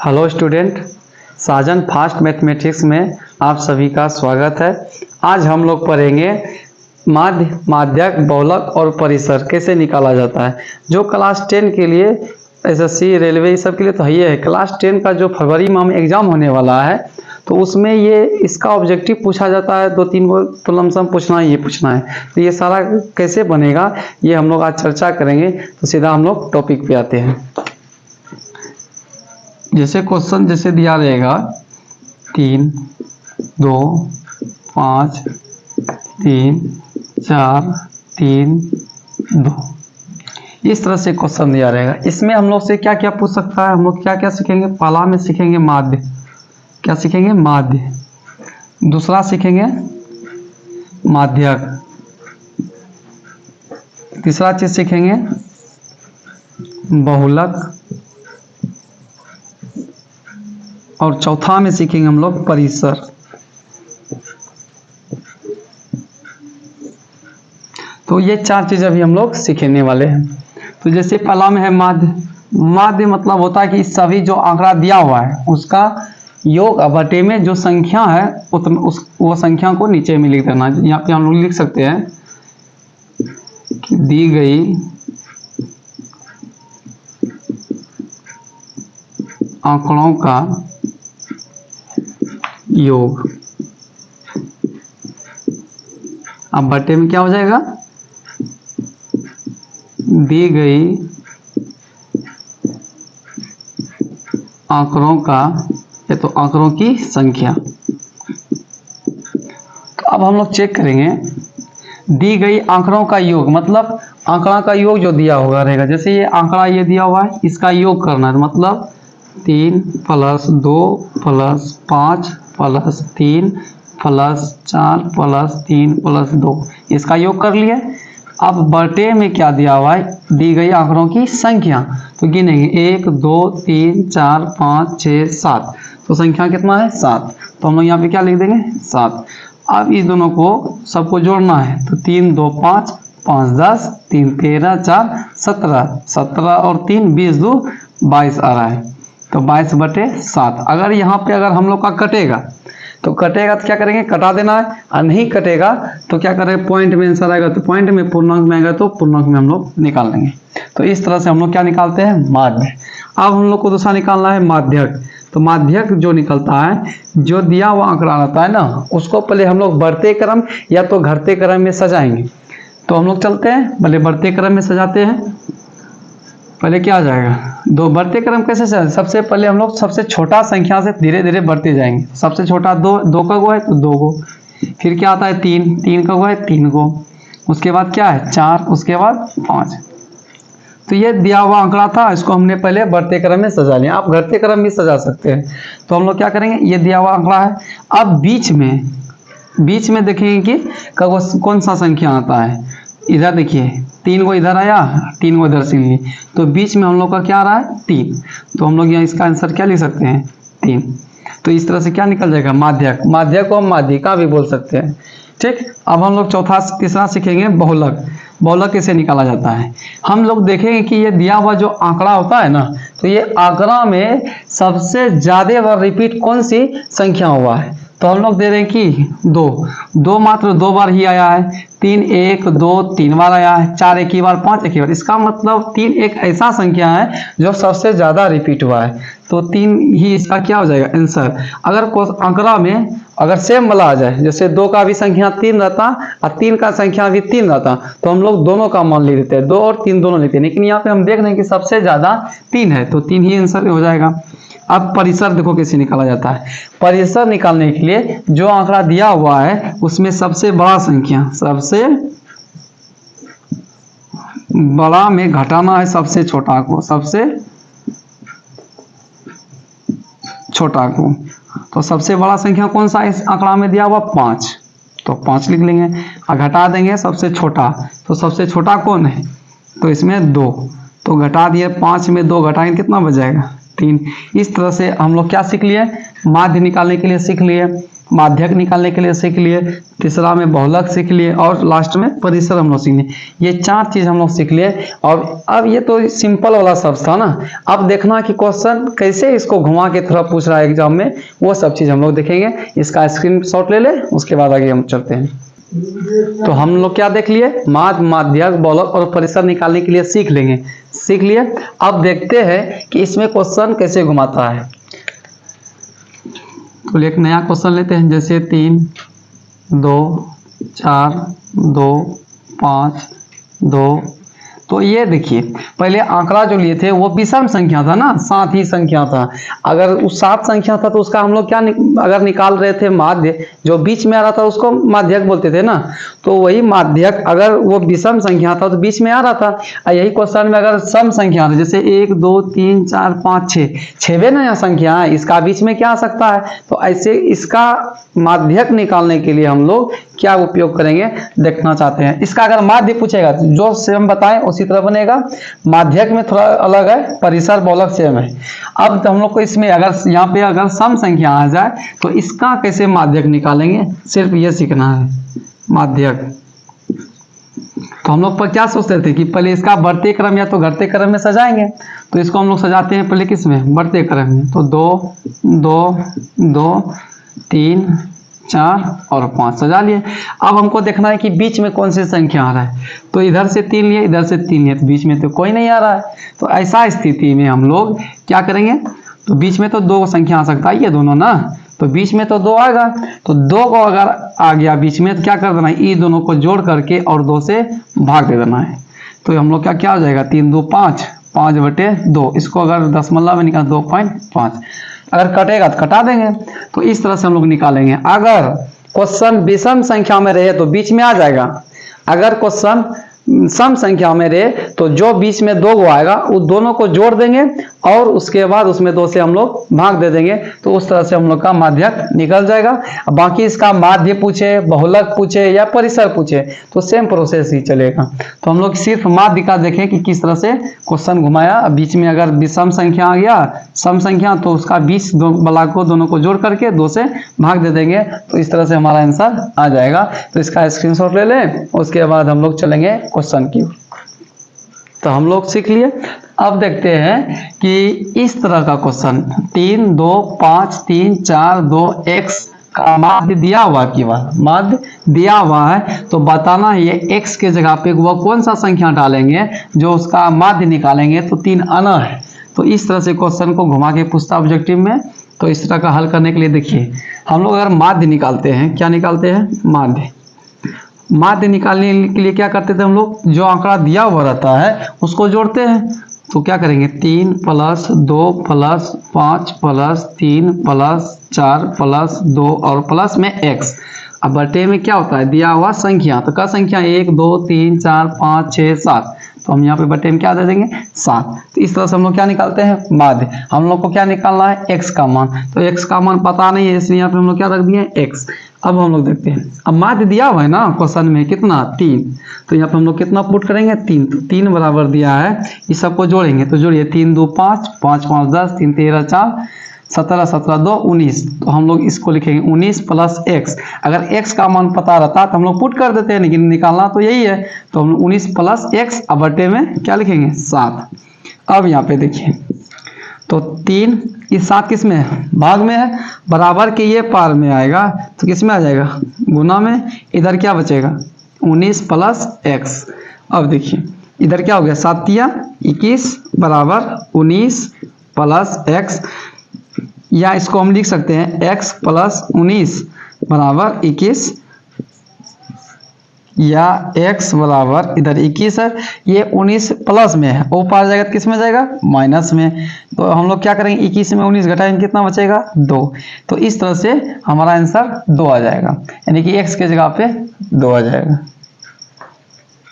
Hello student, साजन fast mathematics में आप सभी का स्वागत है। आज हम लोग पढ़ेंगे माध्य, माध्यक, बहुलक और परिसर कैसे निकाला जाता है। जो क्लास 10 के लिए एसएससी, रेलवे, ये सब के लिए तो ये है। क्लास 10 का जो फरवरी माह में एग्जाम होने वाला है तो उसमें ये इसका ऑब्जेक्टिव पूछा जाता है। 2-3 गो तो लमसम पूछना है, ये पूछना है। तो ये सारा कैसे बनेगा ये हम लोग आज चर्चा करेंगे। तो सीधा हम लोग टॉपिक पे आते हैं। जैसे क्वेश्चन जैसे दिया रहेगा 3, 2, 5, 3, 4, 3, 2, इस तरह से क्वेश्चन दिया रहेगा। इसमें हम लोग से क्या क्या पूछ सकता है, हम लोग क्या क्या सीखेंगे। पहला में सीखेंगे माध्य, क्या सीखेंगे, माध्य। दूसरा सीखेंगे माध्यक। तीसरा चीज सीखेंगे बहुलक। और चौथा में सीखेंगे हम लोग परिसर। तो ये 4 चीज अभी हम लोग सीखने वाले हैं। तो जैसे पहला में है माध्य। माध्य मतलब होता है कि सभी जो आंकड़ा दिया हुआ है उसका योग बटे में जो संख्या है वो संख्या को नीचे में लिख देना। यहाँ पे हम लोग लिख सकते हैं कि दी गई आंकड़ों का योग, अब बटे में क्या हो जाएगा, दी गई आंकड़ों का, ये तो आंकड़ों की संख्या। तो अब हम लोग चेक करेंगे दी गई आंकड़ों का योग मतलब आंकड़ा का योग जो दिया हुआ रहेगा। जैसे ये आंकड़ा ये दिया हुआ है, इसका योग करना है। मतलब 3 + 2 + 5 + 3 + 4 + 3 + 2, इसका योग कर लिए। अब बटे में क्या दिया हुआ है, दी गई आंकड़ों की संख्या। तो गिनेंगे 1, 2, 3, 4, 5, 6, 7। तो संख्या कितना है, 7। तो हम लोग यहाँ पे क्या लिख देंगे, 7। अब इस दोनों को सबको जोड़ना है। तो 3, 2, 5, 5, 10, 3, 13, 4, 17, 17 और 3, 20, 2, 22 आ रहा है। तो 22/7। अगर यहाँ पे अगर हम लोग का कटेगा तो क्या करेंगे, कटा देना है। और नहीं कटेगा तो क्या करेंगे, पॉइंट में आंसर आएगा तो पॉइंट में, पूर्णांक में आएगा तो पूर्णांक में हम लोग निकाल लेंगे। तो इस तरह से हम लोग क्या निकालते हैं, माध्य। अब हम लोग को दूसरा निकालना है माध्यक। तो माध्यक जो निकलता है, जो दिया हुआ आंकड़ा रहता है ना, उसको पहले हम लोग बढ़ते क्रम या तो घटते क्रम में सजाएंगे। तो हम लोग चलते हैं, पहले बढ़ते क्रम में सजाते हैं। पहले क्या आ जाएगा, 2। बढ़ते क्रम कैसे सजाएं, सबसे पहले हम लोग सबसे छोटा संख्या से धीरे धीरे बढ़ते जाएंगे। सबसे छोटा 2 का गो है तो 2 गो, फिर क्या आता है 3 का गो है 3 गो, उसके बाद क्या है 4, उसके बाद 5। तो ये दिया हुआ आंकड़ा था, इसको हमने पहले बढ़ते क्रम में सजा लिया। आप घटते क्रम भी सजा सकते हैं। तो हम लोग क्या करेंगे, ये दिया हुआ आंकड़ा है। अब बीच में देखेंगे कि कौन सा संख्या आता है। इधर देखिए 3 गो इधर आया, 3 गो इधर से लिए, तो बीच में हम लोग का क्या आ रहा है, 3। तो हम लोग यहाँ इसका आंसर क्या लिख सकते हैं, 3। तो इस तरह से क्या निकल जाएगा, माध्यक। माध्यक को हम माध्यिका भी बोल सकते हैं। ठीक। अब हम लोग तीसरा सीखेंगे बहुलक। बहुलक कैसे निकाला जाता है। हम लोग देखेंगे कि ये दिया हुआ जो आंकड़ा होता है ना, तो ये आंकड़ा में सबसे ज्यादा बार रिपीट कौन सी संख्या हुआ है। तो हम लोग दे रहे हैं कि 2 मात्र 2 बार ही आया है। 3 1 2 3 बार आया है। 4 एक ही बार, 5 एक ही बार। इसका मतलब 3 एक ऐसा संख्या है जो सबसे ज्यादा रिपीट हुआ है। तो 3 ही इसका क्या हो जाएगा, आंसर। अगर आंकड़ा में अगर सेम वाला आ जाए, जैसे 2 का भी संख्या 3 रहता और 3 का संख्या भी 3 रहता, तो हम लोग दोनों का मान ले लेते हैं, 2 और 3 दोनों लेते हैं। लेकिन यहाँ पे हम देख रहे हैं कि सबसे ज्यादा 3 है, तो 3 ही आंसर हो जाएगा। अब परिसर देखो कैसे निकाला जाता है। परिसर निकालने के लिए जो आंकड़ा दिया हुआ है उसमें सबसे बड़ा संख्या, सबसे बड़ा में घटाना है सबसे छोटा को, सबसे छोटा को। तो सबसे बड़ा संख्या कौन सा इस आंकड़ा में दिया हुआ, 5। तो 5 लिख लेंगे और घटा देंगे सबसे छोटा। तो सबसे छोटा कौन है, तो इसमें 2। तो घटा दिए, 5 में 2 घटाएंगे कितना बच जाएगा, 3। इस तरह से हम लोग क्या सीख लिए, माध्य निकालने के लिए सीख लिए। माध्यक निकालने के लिए सीख लिए, तीसरा में बहुलक सीख लिए और लास्ट में परिसर हम लोग सीख लिए। ये 4 चीज हम लोग सीख लिए। और अब ये तो सिंपल वाला शब्द था ना, अब देखना कि क्वेश्चन कैसे इसको घुमा के थोड़ा पूछ रहा है एग्जाम में, वो सब चीज हम लोग देखेंगे। इसका स्क्रीनशॉट ले ले, उसके बाद आगे हम चलते हैं। तो हम लोग क्या देख लिए, माध्यक, बहुलक और परिसर निकालने के लिए सीख लिए। अब देखते हैं कि इसमें क्वेश्चन कैसे घुमाता है। तो एक नया क्वेश्चन लेते हैं, जैसे 3, 2, 4, 2, 5, 2। तो ये देखिए, पहले आंकड़ा जो लिए थे वो विषम संख्या था ना, 7 ही संख्या था। अगर उस 7 संख्या था तो उसका हम लोग क्या अगर निकाल रहे थे माध्य, जो बीच में आ रहा था उसको माध्यक बोलते थे ना। तो वही माध्यक अगर वो विषम संख्या था तो बीच में आ रहा था। और यही क्वेश्चन में अगर सम संख्या था, जैसे 1, 2, 3, 4, 5, 6, 6वें नया संख्या है, इसका बीच में क्या आ सकता है। तो ऐसे इसका माध्यक निकालने के लिए हम लोग क्या उपयोग करेंगे देखना चाहते हैं। इसका अगर माध्य पूछेगा जो से हम बताएं उसी तरह बनेगा। माध्यक में थोड़ा अलग है, परिसर बहुलक सेम है। अब हम लोग को इसमें अगर यहाँ पे अगर सम संख्या आ जाए तो इसका कैसे माध्यक निकालेंगे, सिर्फ ये सीखना है माध्यक। तो हम लोग पर क्या सोचते थे कि पहले इसका बढ़ते क्रम या तो घटते क्रम में सजाएंगे। तो इसको हम लोग सजाते हैं पहले किस में, बढ़ते क्रम में। तो 2, 2, 2, 3, 4 और 5 सजा लिए। अब हमको देखना है कि बीच में कौन सी संख्या आ रहा है। तो इधर से 3 लिए, इधर से 3 लिए, तो बीच में तो कोई नहीं आ रहा है। तो ऐसा स्थिति में हम लोग क्या करेंगे, तो बीच में तो 2 संख्या आ सकता है, ये दोनों ना, तो बीच में तो 2 आएगा। तो 2 को अगर आ गया बीच में तो क्या कर देना है, ये दोनों को जोड़ करके और 2 से भाग दे देना है। तो हम लोग क्या हो जाएगा, 3, 2, 5, 5/2। इसको अगर दशमलव में निकाल 2.5, अगर कटेगा तो कटा देंगे। तो इस तरह से हम लोग निकालेंगे। अगर क्वेश्चन विषम संख्या में रहे तो बीच में आ जाएगा, अगर क्वेश्चन सम संख्या में रहे तो जो बीच में 2 को आएगा उस दोनों को जोड़ देंगे और उसके बाद उसमें 2 से हम लोग भाग दे देंगे। तो उस तरह से हम लोग का माध्यक निकल जाएगा। बाकी इसका माध्य पूछे, बहुलक पूछे या परिसर पूछे तो सेम प्रोसेस ही चलेगा। तो हम लोग सिर्फ माध्य का देखें कि किस तरह से क्वेश्चन घुमाया। बीच में अगर विषम संख्या आ गया, सम संख्या, तो उसका बीच वाला को दोनों को जोड़ करके 2 से भाग दे देंगे। तो इस तरह से हमारा आंसर आ जाएगा। तो इसका स्क्रीनशॉट ले लें, उसके बाद हम लोग चलेंगे क्वेश्चन की। तो हम लोग सीख लिए। अब देखते हैं कि इस तरह का क्वेश्चन 3, 2, 5, 3, 4, 2 x का माध्य दिया हुआ की बात, माध्य दिया हुआ है तो बताना है ये x के जगह पे वो कौन सा संख्या डालेंगे जो उसका माध्य निकालेंगे। तो 3 आना है। तो इस तरह से क्वेश्चन को घुमा के पूछता ऑब्जेक्टिव में। तो इस तरह का हल करने के लिए देखिए, हम लोग अगर माध्य निकालते हैं, क्या निकालते हैं, माध्य निकालने के लिए क्या करते थे हम लोग, जो आंकड़ा दिया हुआ रहता है उसको जोड़ते हैं। तो क्या करेंगे, 3 + 2 + 5 + 3 + 4 + 2 और प्लस में x। अब बटे में क्या होता है, दिया हुआ संख्या, तो क्या संख्या 1, 2, 3, 4, 5, 6, 7। तो हम यहाँ पे बटे में क्या दे देंगे, 7। तो इस तरह से हम लोग क्या निकालते हैं, माध्य। हम लोग को क्या निकालना है, x का मान। तो x का मान पता नहीं है इसलिए यहाँ पे हम लोग क्या रख दिए, x। अब हम लोग देखते हैं, अब माध्य दिया हुआ है ना क्वेश्चन में कितना, 3। तो यहाँ पे हम लोग कितना पुट करेंगे, 3। तो 3 बराबर दिया है, इस सबको जोड़ेंगे। तो जोड़िए, 3, 2, 5, 5, 5, 10, 3, 13, 4, 17, 17, 2, 19। तो हम लोग इसको लिखेंगे 19 + x। अगर x का मान पता रहता तो हम लोग पुट कर देते हैं, लेकिन निकालना तो यही है। तो हम 19 + x अब बटे में क्या लिखेंगे, 7। अब यहाँ पे देखिए, तो 3, ये 7 किस में है, भाग में है, बराबर के ये पार में आएगा तो किस में आ जाएगा, गुना में। इधर क्या बचेगा, 19 + x। अब देखिए इधर क्या हो गया, 7 × 21 = 19 + x, या इसको हम लिख सकते हैं x + 19 = 21, या x बराबर इधर 21 है, ये 19 प्लस में है, वो पार जाएगा तो किस में जाएगा, माइनस में। तो हम लोग क्या करेंगे, 21 में 19 घटाएंगे कितना बचेगा, 2। तो इस तरह से हमारा आंसर 2 आ जाएगा, यानी कि x के जगह पे 2 आ जाएगा।